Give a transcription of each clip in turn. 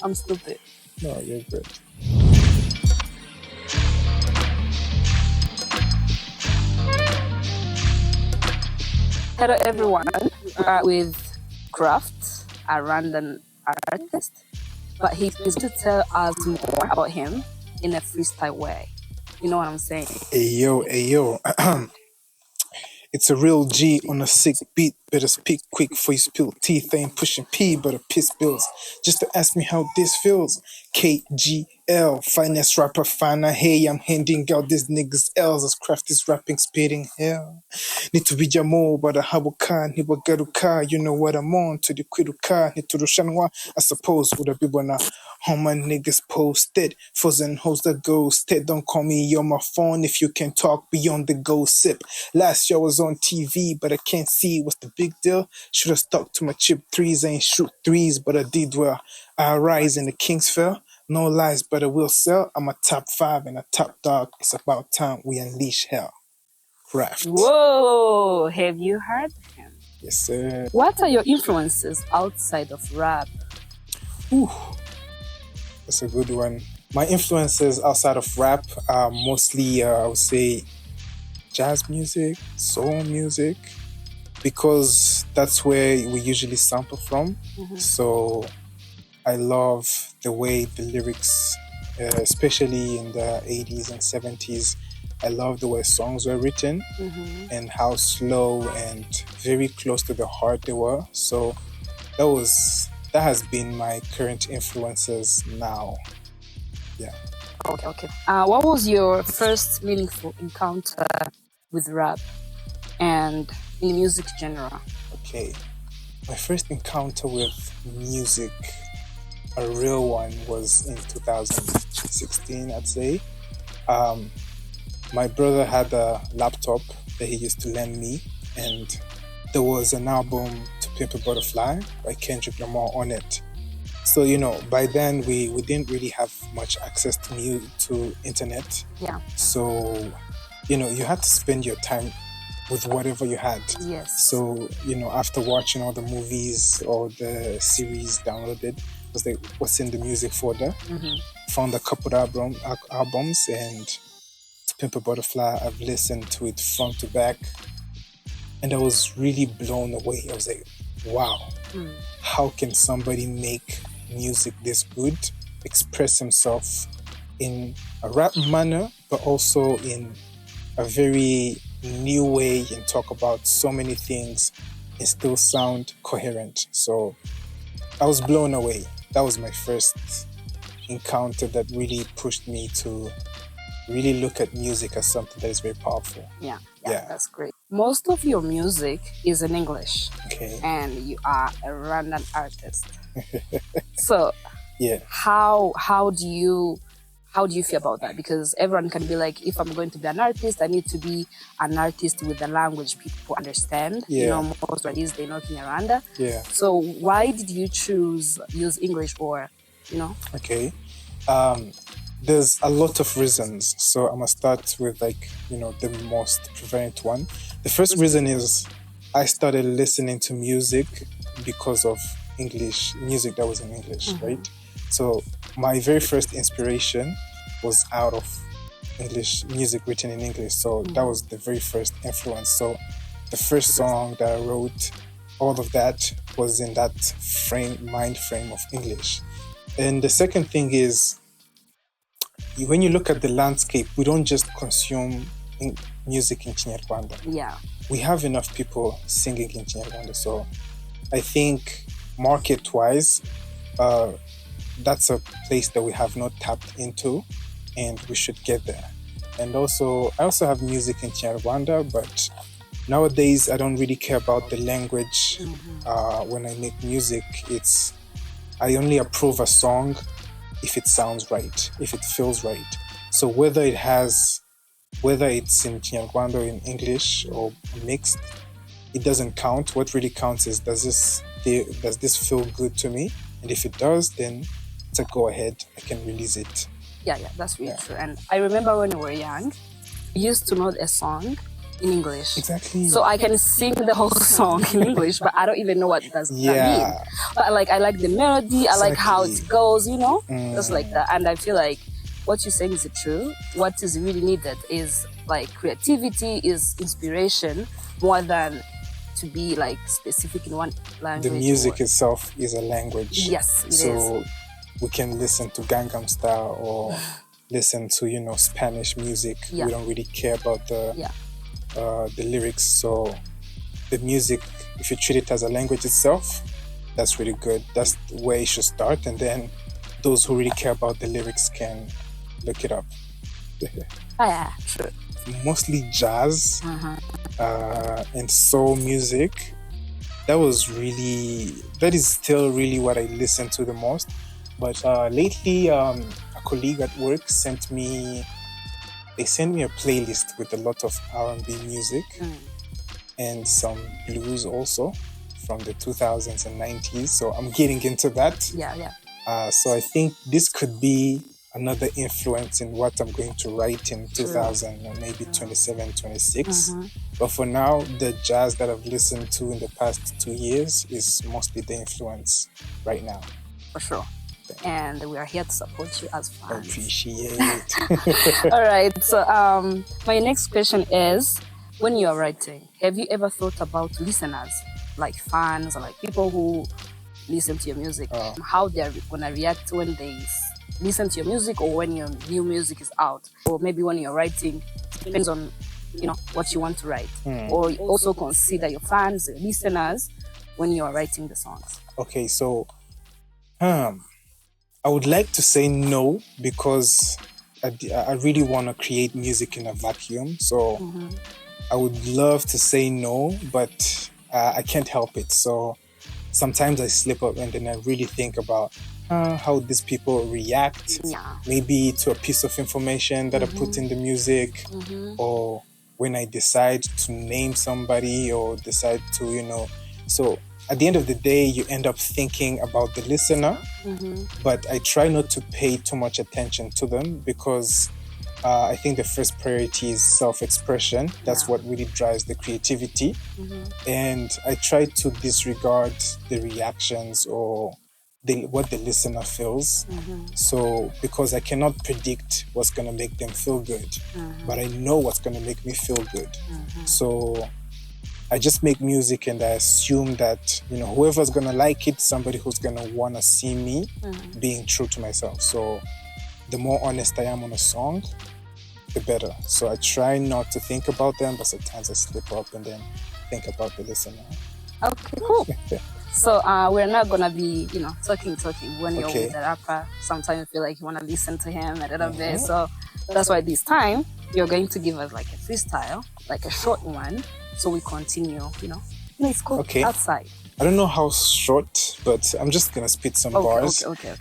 I'm stupid. No, you're good. Hello everyone, we are with Kraft, a Rwandan artist, but he's going to tell us more about him in a freestyle way. You know what I'm saying? Hey yo. It's a real G on a sick beat. Better speak quick before you spill teeth. I ain't pushing P, but a piss bills. Just to ask me how this feels. KGL, finest rapper, finer. Hey, I'm handing out these niggas L's as Kraft is rapping, spitting hell. Need to be Jamo, but a habuka, Nibagaruka. You know what I'm on. To the Kwiruka, Niturushanwa. I suppose would have been wanna how my niggas posted. Frozen hoes that ghosted. Don't call me on my phone if you can talk beyond the gossip. Last year I was on TV, but I can't see what's the big deal. Should have stuck to my chip threes. I ain't shoot threes, but I did well. I rise and the Kings fell. No lies, but I will sell. I'm a top 5 and a top dog. It's about time we unleash hell. Kraft. Whoa, have you heard him? Yes, sir. What are your influences outside of rap? Ooh, that's a good one. My influences outside of rap are mostly, I would say, jazz music, soul music, because that's where we usually sample from. So I love the way the lyrics, especially in the 80s and 70s, I love the way songs were written and how slow and very close to the heart they were. So that has been my current influences now. Yeah. Okay. What was your first meaningful encounter with rap and in the music genre? Okay. My first encounter with music, a real one, was in 2016, I'd say. My brother had a laptop that he used to lend me, and there was an album, To Pimp a Butterfly, by Kendrick Lamar on it. So, by then we didn't really have much access to internet. Yeah. So, you had to spend your time with whatever you had. Yes. So, after watching all the movies or the series downloaded, I was like, what's in the music folder? Found a couple of albums, and To Pimp a Butterfly, I've listened to it front to back, and I was really blown away. I was like, wow, how can somebody make music this good, express himself in a rap manner, but also in a very new way and talk about so many things and still sound coherent. So I was blown away. That was my first encounter that really pushed me to really look at music as something that is very powerful. Yeah, that's great. Most of your music is in English. Okay. And you are a Rwandan artist. So yeah, how do you feel about that? Because everyone can be like, if I'm going to be an artist, I need to be an artist with a language people understand. Yeah. Most artists, they know Kinyarwanda. Yeah. So why did you use English or, Okay. There's a lot of reasons. So I'm going to start with the most prevalent one. The first reason is I started listening to music because of English, music that was in English, right? So my very first inspiration was out of English music written in English. So that was the very first influence. So the first song that I wrote, all of that was in that mind frame of English. And the second thing is, when you look at the landscape, we don't just consume music in Kinyarwanda. Yeah. We have enough people singing in Kinyarwanda. So I think market-wise, that's a place that we have not tapped into, and we should get there. And also, I also have music in Kinyarwanda, but nowadays I don't really care about the language. When I make music, I only approve a song if it sounds right, if it feels right. So whether it's in Kinyarwanda or in English or mixed, it doesn't count. What really counts is, does this feel good to me? And if it does, then it's a go ahead. I can release it. Yeah, that's really true. And I remember when we were young, we used to know a song in English. Exactly. So I can sing the whole song in English, but I don't even know what does that mean. But like I like the melody, I like how it goes, you know, just like that. And I feel like what you're saying is true. What is really needed is like creativity, is inspiration, more than to be like specific in one language. The music itself is a language. Yes, it is. So we can listen to Gangnam Style or listen to, you know, Spanish music. We don't really care about the lyrics. So the music, if you treat it as a language itself, that's really good. That's where you should start. And then those who really care about the lyrics can look it up. True. Mostly jazz and soul music. That is still really what I listen to the most. But lately, a colleague at work sent me a playlist with a lot of R&B music and some blues also from the 2000s and 90s. So I'm getting into that. So I think this could be another influence in what I'm going to write in 2000 or maybe 27, 26. But for now, the jazz that I've listened to in the past 2 years is mostly the influence right now. For sure. And we are here to support you as fans. I appreciate it. All right. So my next question is, when you are writing, have you ever thought about listeners, like fans or like people who listen to your music, how they're gonna react when they listen to your music or when your new music is out, or maybe when you're writing? Depends on, you know, what you want to write. Or also consider your fans, your listeners, when you are writing the songs. Okay, so I would like to say no, because I really want to create music in a vacuum. So I would love to say no, but I can't help it. So sometimes I slip up and then I really think about how these people react, maybe to a piece of information that I put in the music, or when I decide to name somebody or decide to, you know. So at the end of the day, you end up thinking about the listener, but I try not to pay too much attention to them, because I think the first priority is self-expression. That's what really drives the creativity. And I try to disregard the reactions or what the listener feels. So, because I cannot predict what's going to make them feel good, but I know what's going to make me feel good. So I just make music and I assume that, you know, whoever's going to like it, somebody who's going to want to see me being true to myself. So the more honest I am on a song, the better. So I try not to think about them, but sometimes I slip up and then think about the listener. Okay, cool. So we're not gonna be, you know, talking when you're with the rapper. Sometimes you feel like you want to listen to him a little bit. So that's why this time you're going to give us like a freestyle, like a short one. So we continue, you know. It's cool. Outside. I don't know how short, but I'm just gonna spit some bars. Okay.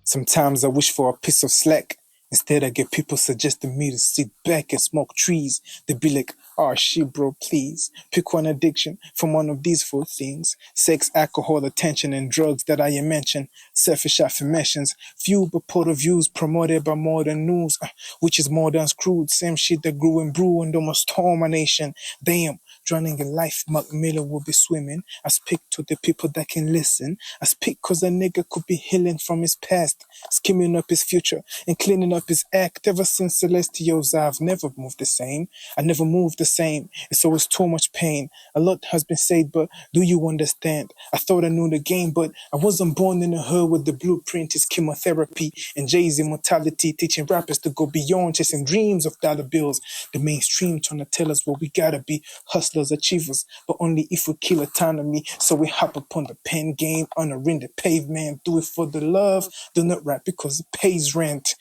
Sometimes I wish for a piece of slack. Instead, I get people suggesting me to sit back and smoke trees. They be like, oh shit, bro, please. Pick one addiction from one of these 4 things. Sex, alcohol, attention, and drugs that I mentioned. Selfish affirmations. Fueled by point of views promoted by modern news, which is more than screwed. Same shit that grew and brew and almost storm my nation. Damn. Drowning in life, Mark Miller will be swimming. I speak to the people that can listen. I speak cause a nigga could be healing from his past, skimming up his future and cleaning up his act. Ever since Celestials, I've never moved the same. I never moved the same. It's always too much pain. A lot has been said, but do you understand? I thought I knew the game, but I wasn't born in a hood with the blueprint is chemotherapy and Jay's immortality, teaching rappers to go beyond chasing dreams of dollar bills. The mainstream trying to tell us what we gotta be. Hustlers, achievers, but only if we kill autonomy. So we hop upon the pen game, honoring the pavement. Do it for the love, do not rap because it pays rent.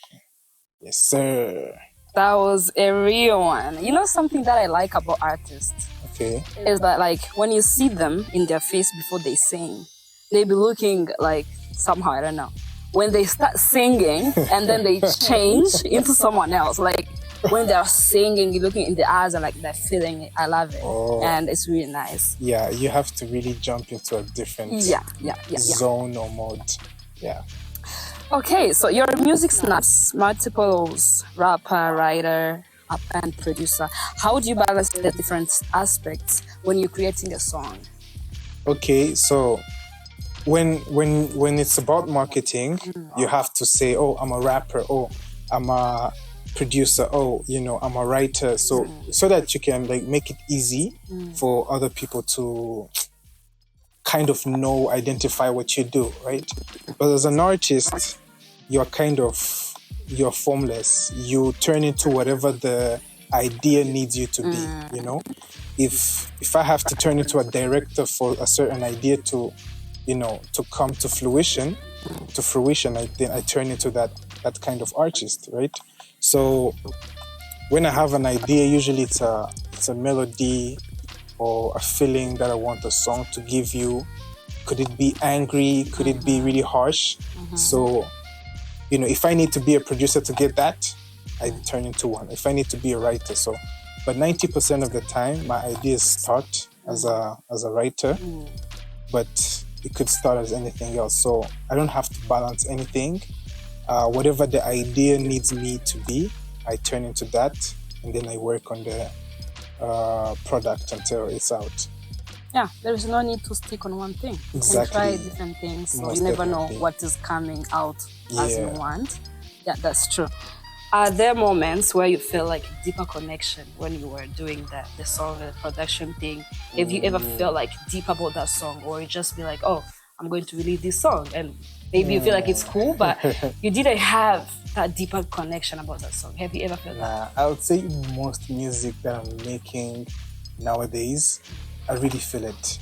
Yes, sir. That was a real one. You know something that I like about artists? Is that like when you see them in their face before they sing, they be looking like somehow, I don't know. When they start singing and then they change into someone else, like when they're singing, you're looking in the eyes and like they're feeling it. I love it. And it's really nice. Yeah, you have to really jump into a different zone or mode. Yeah. Okay, so your music snaps multiples, rapper, writer, and producer. How do you balance the different aspects when you're creating a song? Okay, so when it's about marketing, you have to say, oh, I'm a rapper, oh, I'm a producer, oh, I'm a writer, so that you can like make it easy for other people to kind of identify what you do, right? But as an artist, you're formless. You turn into whatever the idea needs you to be, If I have to turn into a director for a certain idea to come to fruition, I turn into that kind of artist, right? So when I have an idea, usually it's a melody or a feeling that I want the song to give you. Could it be angry? Could it be really harsh? So, if I need to be a producer to get that, I turn into one. If I need to be a writer, but 90% of the time, my ideas start as a writer, but it could start as anything else. So I don't have to balance anything. Whatever the idea needs me to be, I turn into that, and then I work on the product until it's out. Yeah, there is no need to stick on one thing. Exactly. You can try different things, so you never know what is coming out as you want. Yeah, that's true. Are there moments where you feel like a deeper connection when you were doing the song, the production thing? Have you ever felt like deep about that song, or you just be like, oh, I'm going to release this song, and maybe you feel like it's cool, but you didn't have that deeper connection about that song? Have you ever felt that? I would say most music that I'm making nowadays, I really feel it,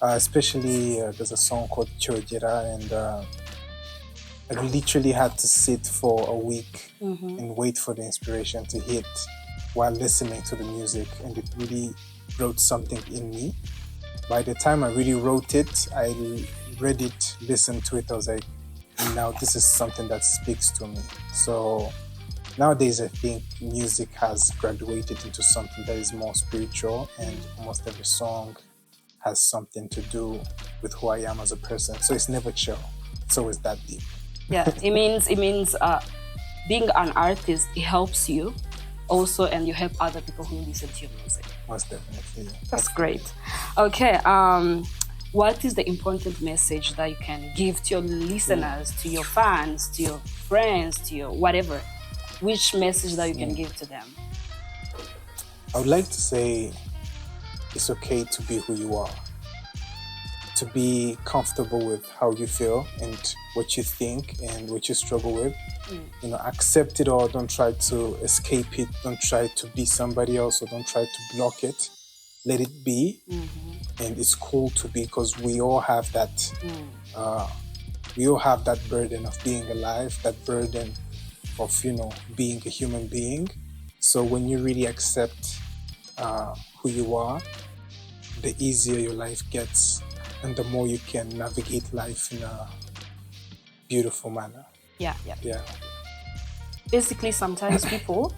especially there's a song called Chojera, and I literally had to sit for a week and wait for the inspiration to hit while listening to the music, and it really wrote something in me. By the time I really wrote it, I read it, listened to it, I was like, now this is something that speaks to me. So nowadays, I think music has graduated into something that is more spiritual, and almost every song has something to do with who I am as a person. So it's never chill. It's always that deep. Yeah, it means being an artist, it helps you also, and you help other people who listen to your music. Most definitely. That's great. Okay, what is the important message that you can give to your listeners, to your fans, to your friends, to your whatever? Which message that you can give to them? I would like to say it's okay to be who you are. To be comfortable with how you feel and what you think and what you struggle with. Accept it all. Don't try to escape it. Don't try to be somebody else, or don't try to block it. Let it be. And it's cool to be, because we all have that. We all have that burden of being alive, that burden of, being a human being. So when you really accept who you are, the easier your life gets, and the more you can navigate life in a beautiful manner. Yeah. Basically, sometimes people,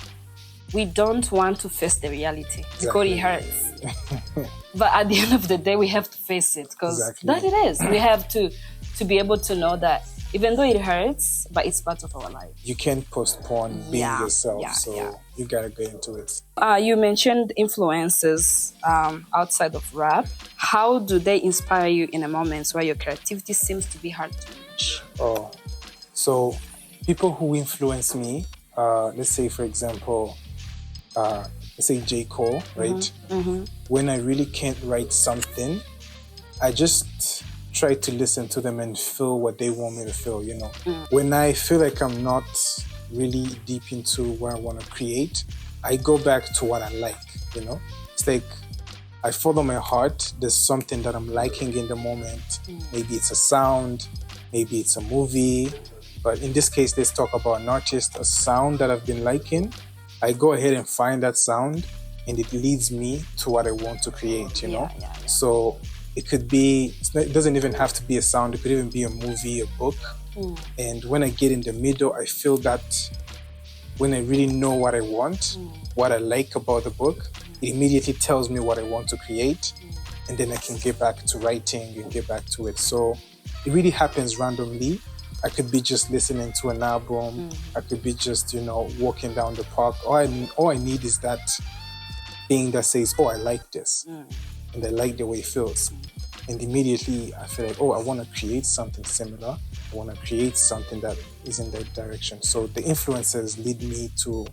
we don't want to face the reality because it hurts. But at the end of the day, we have to face it, because that it is. We have to be able to know that even though it hurts, but it's part of our life. You can't postpone being yourself, you gotta go into it. You mentioned influences outside of rap. How do they inspire you in a moment where your creativity seems to be hard to reach? So people who influence me, let's say, for example, let's say J. Cole, right? When I really can't write something, I just try to listen to them and feel what they want me to feel, When I feel like I'm not really deep into what I want to create, I go back to what I like, It's like I follow my heart. There's something that I'm liking in the moment. Maybe it's a sound, maybe it's a movie. But in this case, let's talk about an artist, a sound that I've been liking. I go ahead and find that sound, and it leads me to what I want to create, So it could be, it doesn't even have to be a sound. It could even be a movie, a book. And when I get in the middle, I feel that when I really know what I want, what I like about the book, it immediately tells me what I want to create. And then I can get back to writing and get back to it. So it really happens randomly. I could be just listening to an album. I could be just, walking down the park. All I need is that thing that says, oh, I like this. And I like the way it feels. And immediately I feel like, oh, I want to create something similar. I want to create something that is in that direction. So the influences lead me to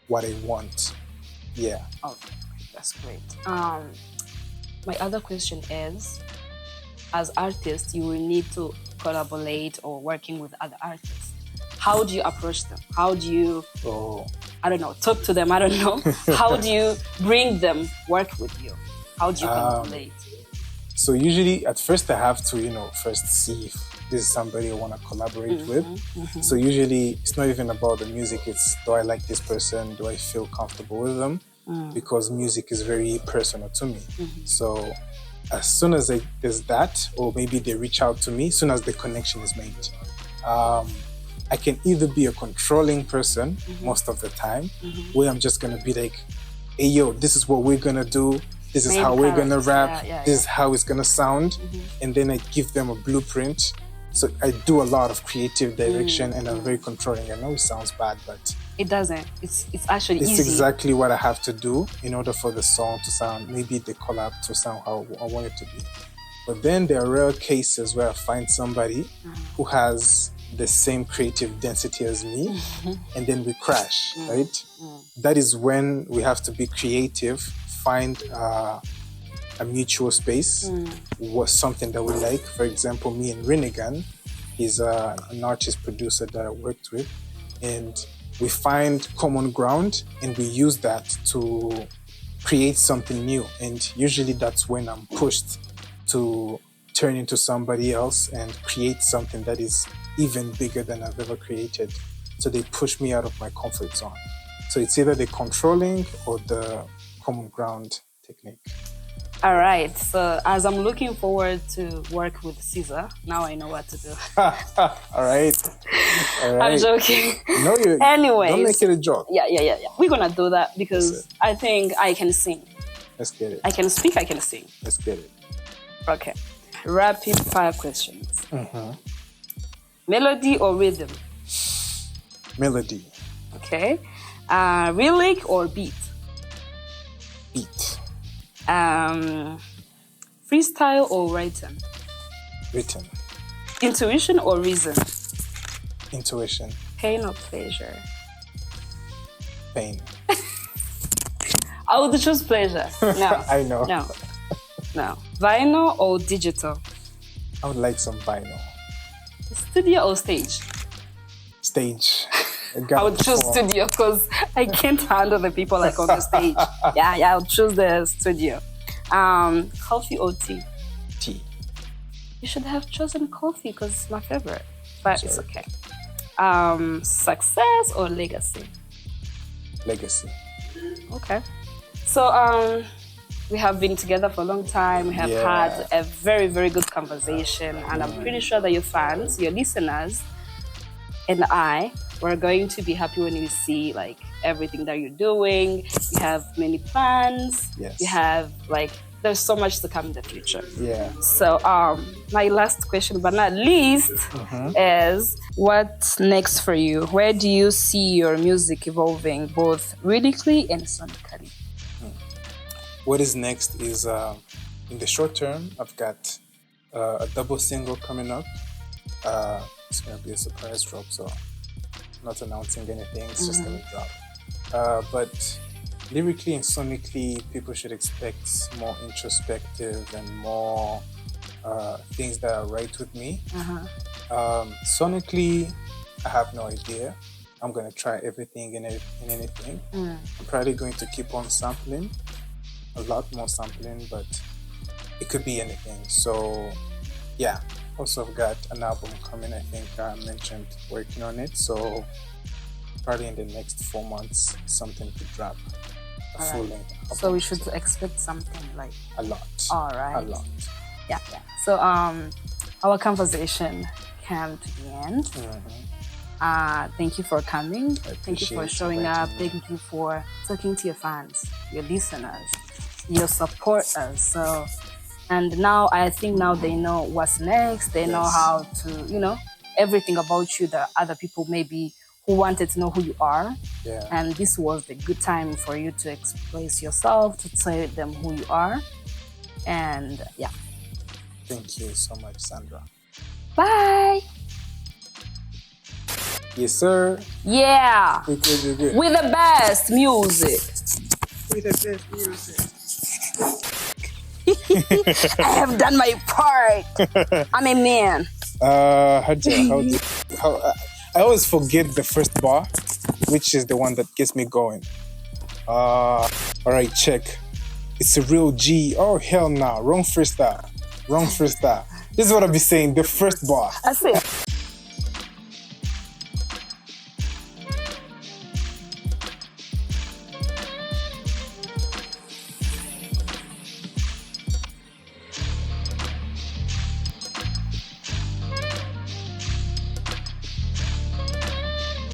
what I want. Yeah. Okay, that's great. My other question is, as artists, you will need to collaborate or working with other artists. How do you approach them? How do you, talk to them? I don't know. How do you bring them work with you? How do you collaborate? So usually at first I have to, first see if this is somebody I want to collaborate with. So usually it's not even about the music. It's, do I like this person? Do I feel comfortable with them? Because music is very personal to me. So as soon as there's that, or maybe they reach out to me, as soon as the connection is made, I can either be a controlling person most of the time, where I'm just going to be like, hey, yo, this is what we're going to do. This is how we're going to rap. This is how it's going to sound. And then I give them a blueprint. So I do a lot of creative direction and I'm very controlling. I know it sounds bad, but it doesn't. It's actually easy. It's exactly what I have to do in order for the song to sound, maybe the collab to sound how I want it to be. But then there are rare cases where I find somebody who has the same creative density as me, and then we crash, right? That is when we have to be creative, find a mutual space, was something that we like. For example, me and Rinnegan, he's an artist producer that I worked with, and we find common ground and we use that to create something new. And usually that's when I'm pushed to turn into somebody else and create something that is even bigger than I've ever created. So they push me out of my comfort zone. So it's either the controlling or the common ground technique. All right. So as I'm looking forward to work with Caesar, now I know what to do. All right. I'm joking. No, Anyways, don't make it a joke. Yeah. We're gonna do that because I think I can sing. Let's get it. I can speak, I can sing. Let's get it. Okay. Rapid fire questions. Melody or rhythm? Melody. Okay. Lyric or beat? Beat. Freestyle or written? Written. Intuition or reason? Intuition. Pain or pleasure? Pain. I would choose pleasure. No. I know. No. Vinyl or digital? I would like some vinyl. Studio or stage? Stage. I would choose studio because I can't handle the people like on the stage. Yeah, I would choose the studio. Coffee or tea? Tea. You should have chosen coffee because it's my favorite, but it's okay. Success or legacy? Legacy. Okay. So we have been together for a long time. We have had a very, very good conversation, and I'm pretty sure that your fans, your listeners, and I, we're going to be happy when we see like everything that you're doing. You have many plans. Yes. You have there's so much to come in the future. Yeah. So my last question, but not least, is what's next for you? Where do you see your music evolving, both lyrically and sonically? What is next is in the short term, I've got a double single coming up. It's going to be a surprise drop, so I'm not announcing anything. It's just going to drop. But lyrically and sonically, people should expect more introspective and more things that are right with me. Sonically, I have no idea. I'm going to try everything and anything. I'm probably going to keep on sampling, a lot more sampling, but it could be anything. So yeah, also I've got an album coming. I think I mentioned working on it, so probably in the next 4 months something could drop, a full length album. So we should expect something like a lot. All right. A lot. Yeah. So our conversation came to the end. Thank you for coming. Thank you for showing up. Thank you for talking to your fans, your listeners, your supporters. So, and now I think now they know what's next. They know how to, everything about you that other people maybe who wanted to know who you are. Yeah. And this was the good time for you to express yourself, to tell them who you are. And yeah. Thank you so much, Sandra. Bye. Yes, sir. Yeah. Good. With the best music. With the best music. I have done my part. I'm a man. I always forget the first bar, which is the one that gets me going. All right, check. It's a real G. Oh, hell no. Wrong freestyle. This is what I'll be saying. The first bar. That's it.